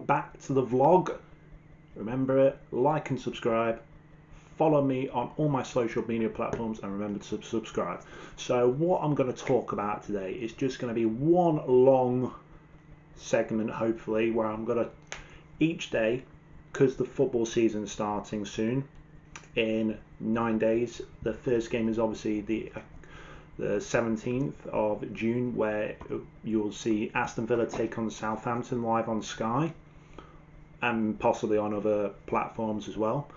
back to the vlog. Remember, like and subscribe. Follow me on all my social media platforms and remember to subscribe. So what I'm going to talk about today is just going to be one long segment, hopefully, where I'm going to each day, because the football season is starting soon in 9 days. The first game is obviously the 17th of June, where you'll see Aston Villa take on Southampton live on Sky and possibly on other platforms as well.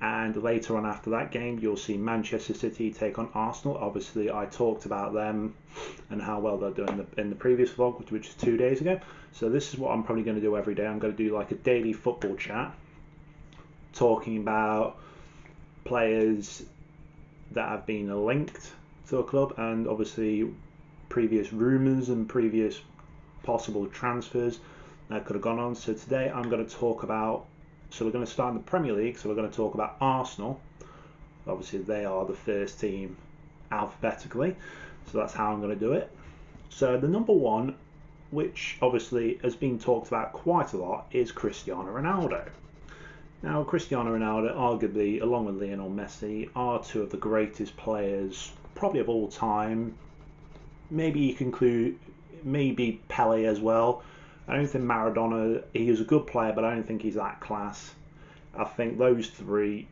And later on after that game, you'll see Manchester City take on Arsenal. Obviously, I talked about them and how well they're doing in the previous vlog, which is 2 days ago. So this is what I'm probably going to do every day. I'm going to do like a daily football chat, talking about players that have been linked to a club and obviously previous rumours and previous possible transfers that could have gone on. So today I'm going to talk about, so we're going to start in the Premier League, so we're going to talk about Arsenal. Obviously they are the first team alphabetically, so that's how I'm going to do it. So the number one, which obviously has been talked about quite a lot, is Cristiano Ronaldo. Now, Cristiano Ronaldo, arguably, along with Lionel Messi, are two of the greatest players probably of all time. Maybe you can include maybe Pele as well. I don't think Maradona, he was a good player, but I don't think he's that class. I think those three,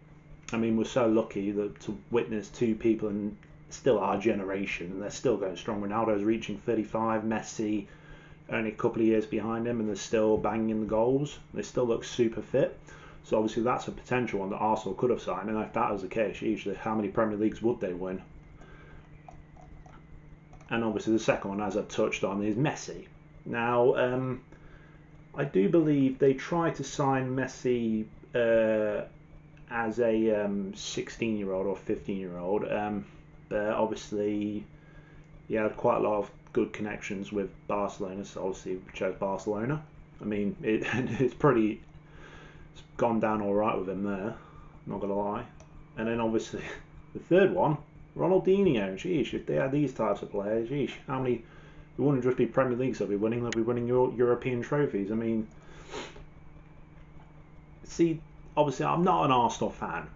I mean, we're so lucky to witness two people in still our generation, and they're still going strong. Ronaldo's reaching 35, Messi only a couple of years behind him, and they're still banging the goals. They still look super fit. So obviously that's a potential one that Arsenal could have signed, and if that was the case, usually how many Premier Leagues would they win? And obviously the second one, as I've touched on, is Messi. Now, I do believe they tried to sign Messi as a 16-year-old or 15-year-old, but obviously he had quite a lot of good connections with Barcelona, so obviously chose Barcelona. I mean, it's gone down all right with him there, not gonna lie. And then obviously the third one, Ronaldinho. Sheesh, if they had these types of players, sheesh, how many? It wouldn't just be Premier Leagues they'll be winning European trophies. I mean, see, obviously I'm not an Arsenal fan,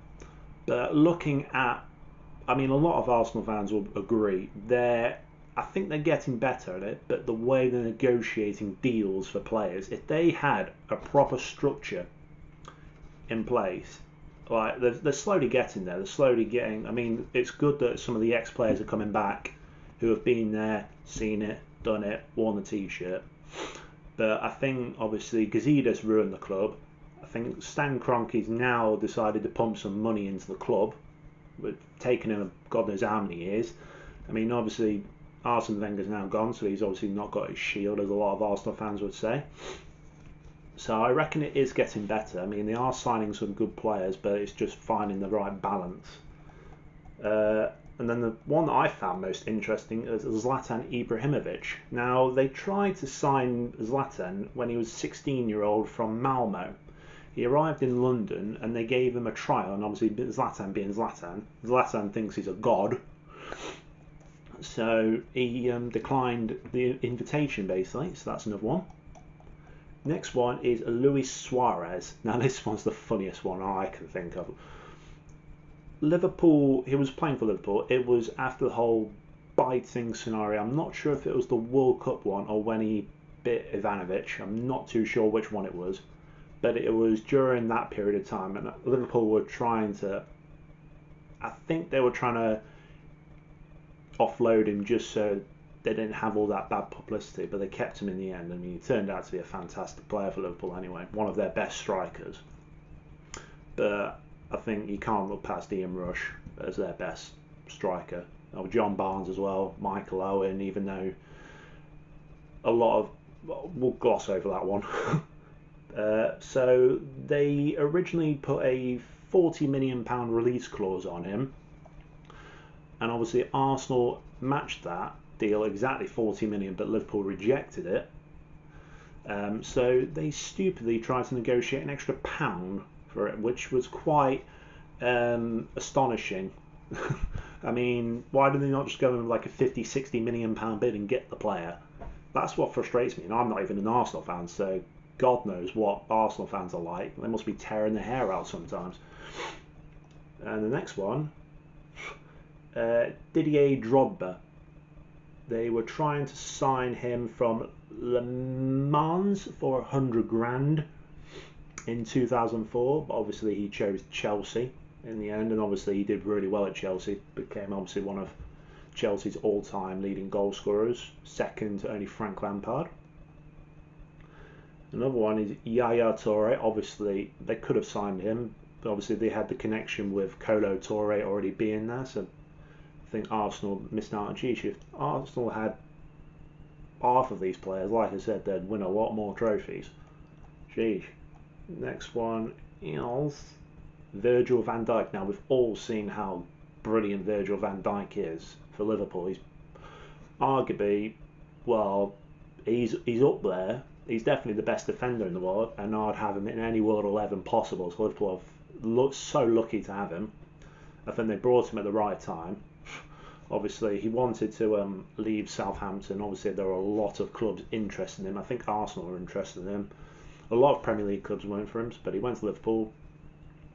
but looking at, I mean, a lot of Arsenal fans will agree, I think they're getting better at it, but the way they're negotiating deals for players, if they had a proper structure in place, like they're slowly getting there. They're slowly getting. I mean, it's good that some of the ex-players are coming back, who have been there, seen it, done it, worn the T-shirt. But I think obviously Gazidis ruined the club. I think Stan Kroenke's now decided to pump some money into the club, but taking him God knows how many years. I mean, obviously Arsene Wenger's now gone, so he's obviously not got his shield, as a lot of Arsenal fans would say. So I reckon it is getting better. I mean, they are signing some good players, but it's just finding the right balance. And then the one that I found most interesting is Zlatan Ibrahimovic. Now, they tried to sign Zlatan when he was 16-year-old from Malmo. He arrived in London and they gave him a trial, and obviously Zlatan being Zlatan, Zlatan thinks he's a god. So he declined the invitation, basically, so that's another one. Next one is Luis Suarez. Now this one's the funniest one I can think of. Liverpool, he was playing for Liverpool. It was after the whole biting scenario. I'm not sure if it was the World Cup one or when he bit Ivanovic. I'm not too sure which one it was. But it was during that period of time, and Liverpool were trying to, I think they were trying to offload him just so they didn't have all that bad publicity, but they kept him in the end. I mean, he turned out to be a fantastic player for Liverpool anyway, one of their best strikers. But I think you can't look past Ian Rush as their best striker. Oh, John Barnes as well, Michael Owen, even though a lot of, we'll gloss over that one. So they originally put a £40 million release clause on him, and obviously Arsenal matched that deal, exactly 40 million, but Liverpool rejected it. So they stupidly tried to negotiate an extra £1 for it, which was quite astonishing. I mean, why did they not just go in with like a 50-60 million pound bid and get the player? That's what frustrates me, and I'm not even an Arsenal fan, so God knows what Arsenal fans are like. They must be tearing their hair out sometimes. And the next one, Didier Drogba. They were trying to sign him from Le Mans for 100 grand in 2004, but obviously he chose Chelsea in the end, and obviously he did really well at Chelsea. Became obviously one of Chelsea's all-time leading goal scorers, second to only Frank Lampard. Another one is Yaya Toure. Obviously they could have signed him, but obviously they had the connection with Kolo Toure already being there, so I think Arsenal missed out on cheese. If Arsenal had half of these players, like I said, they'd win a lot more trophies. Geez. Next one is Virgil Van Dyck. Now we've all seen how brilliant Virgil Van Dyck is for Liverpool. He's arguably, well, he's up there. He's definitely the best defender in the world, and I'd have him in any World 11 possible. So Liverpool have so lucky to have him. I think they brought him at the right time. Obviously, he wanted to leave Southampton. Obviously, there were a lot of clubs interested in him. I think Arsenal were interested in him. A lot of Premier League clubs went for him, but he went to Liverpool.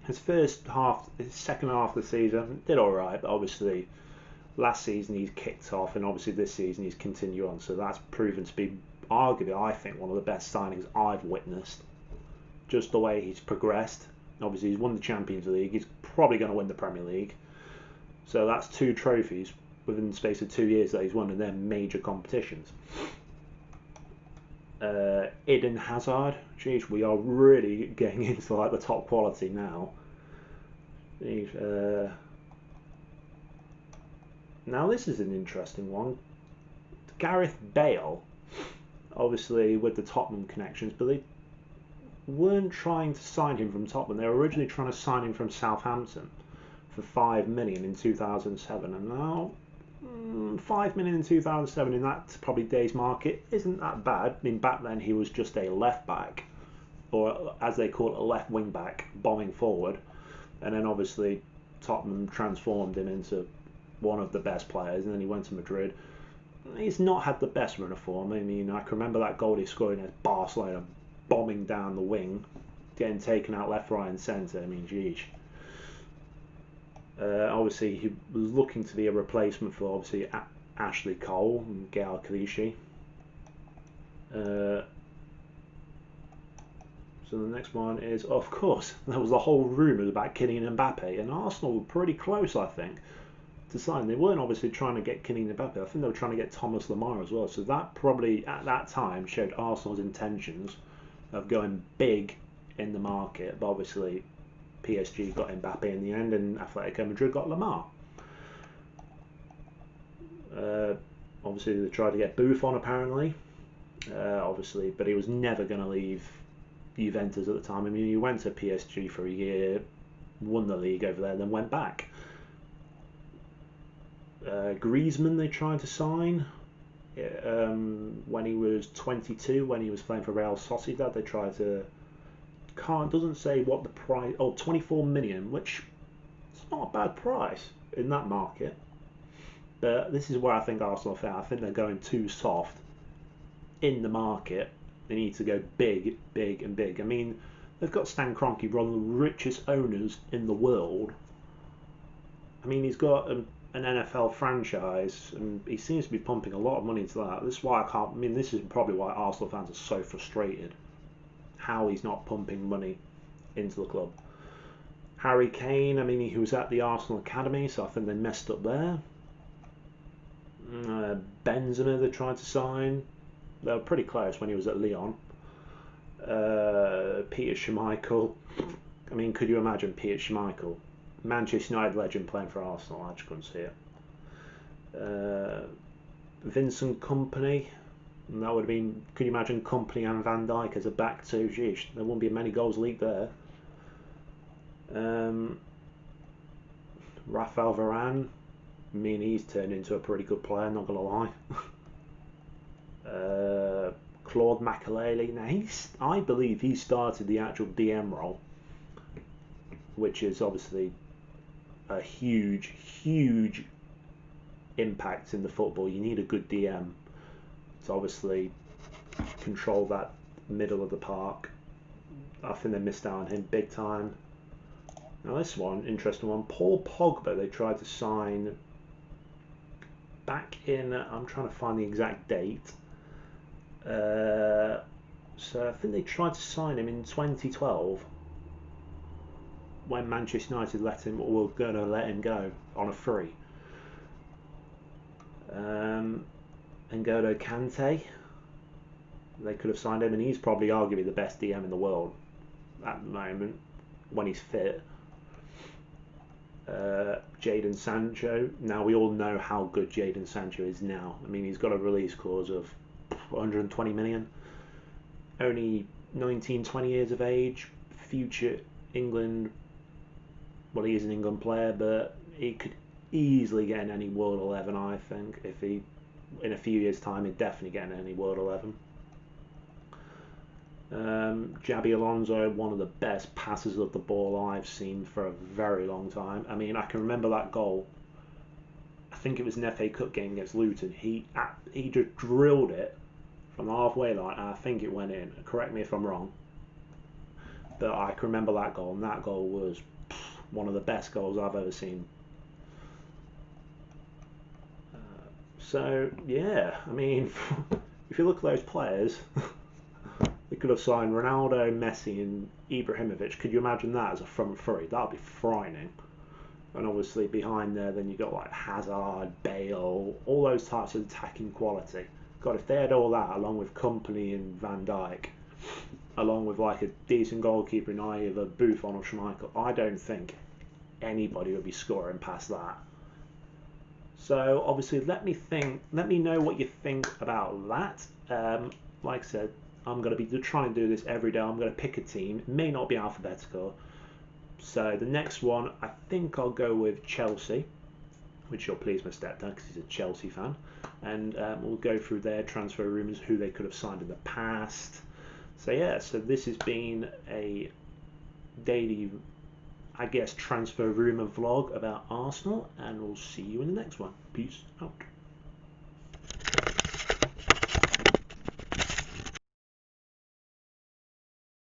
His second half of the season, did all right, but obviously last season he's kicked off, and obviously this season he's continued on. So that's proven to be arguably, I think, one of the best signings I've witnessed. Just the way he's progressed. Obviously he's won the Champions League. He's probably going to win the Premier League. So that's 2 trophies within the space of 2 years that he's won in their major competitions. Eden Hazard. Jeez, we are really getting into like the top quality now. Now this is an interesting one. Gareth Bale, obviously with the Tottenham connections, but they weren't trying to sign him from Tottenham. They were originally trying to sign him from Southampton for 5 million in 2007, and now 5 million in 2007 in that probably days market isn't that bad. I mean, back then he was just a left back, or as they call it, a left wing back, bombing forward, and then obviously Tottenham transformed him into one of the best players, and then he went to Madrid. He's not had the best run of form. I mean, I can remember that goal he scored against Barcelona, bombing down the wing, getting taken out left, right and centre. I mean, geez. Obviously, he was looking to be a replacement for obviously Ashley Cole and Gael Clichy. So the next one is, of course, there was a whole rumour about Kylian Mbappe, and Arsenal were pretty close, I think, to sign. They weren't obviously trying to get Kylian Mbappe. I think they were trying to get Thomas Lemar as well. So that probably at that time showed Arsenal's intentions of going big in the market. But obviously, PSG got Mbappe in the end, and Atletico Madrid got Lemar. Obviously, they tried to get Buffon apparently. Obviously, but he was never going to leave Juventus at the time. I mean, he went to PSG for a year, won the league over there, then went back. Griezmann they tried to sign when he was 22, when he was playing for Real Sociedad. They tried to, doesn't say what the price, 24 million, which is not a bad price in that market. But this is where I think Arsenal fail. I think they're going too soft in the market. They need to go big, big and big. I mean, they've got Stan Kroenke, one of the richest owners in the world. I mean, he's got an NFL franchise, and he seems to be pumping a lot of money into that. This is why this is probably why Arsenal fans are so frustrated. How he's not pumping money into the club. Harry Kane, I mean, he was at the Arsenal Academy, so I think they messed up there. Benzema they tried to sign. They were pretty close when he was at Lyon. Peter Schmeichel. I mean, could you imagine Peter Schmeichel? Manchester United legend playing for Arsenal. I just couldn't see it. Vincent Kompany. And that would have been, could you imagine Kompany and Van Dijk as a back two? Geez, there wouldn't be many goals leaked there. Rafael Varane. I mean, he's turned into a pretty good player, not going to lie. Claude Makelele. Now, I believe he started the actual DM role, which is obviously a huge, huge impact in the football. You need a good DM to obviously control that middle of the park. I think they missed out on him big time. Now this one, interesting one. Paul Pogba, they tried to sign back in, I'm trying to find the exact date. So I think they tried to sign him in 2012 when Manchester United were going to let him go on a free. N'Golo Kante, they could have signed him, and he's probably arguably the best DM in the world at the moment when he's fit. Jadynn Sancho. Now we all know how good Jadynn Sancho is now. I mean, he's got a release clause of 120 million. Only 19, 20 years of age. Future England. Well, he is an England player, but he could easily get in any World 11. I think if he, in a few years' time, he'd definitely get in any World 11. Jabby Alonso, one of the best passers of the ball I've seen for a very long time. I mean, I can remember that goal. I think it was an FA Cup game against Luton. He just drilled it from the halfway line, and I think it went in. Correct me if I'm wrong, but I can remember that goal, and that goal was one of the best goals I've ever seen. So yeah, I mean, if you look at those players. They could have signed Ronaldo, Messi and Ibrahimovic. Could you imagine that as a front three? That would be frightening. And obviously behind there, then you got like Hazard, Bale, all those types of attacking quality. God, if they had all that, along with Company and Van Dyck, along with like a decent goalkeeper in either Buffon or Schmeichel, I don't think anybody would be scoring past that. So obviously, let me know what you think about that. Like I said, I'm going to be trying to do this every day. I'm going to pick a team. It may not be alphabetical. So the next one, I think I'll go with Chelsea, which will please my stepdad because he's a Chelsea fan. And we'll go through their transfer rumours, who they could have signed in the past. So yeah, so this has been a daily, I guess, transfer rumour vlog about Arsenal. And we'll see you in the next one. Peace out.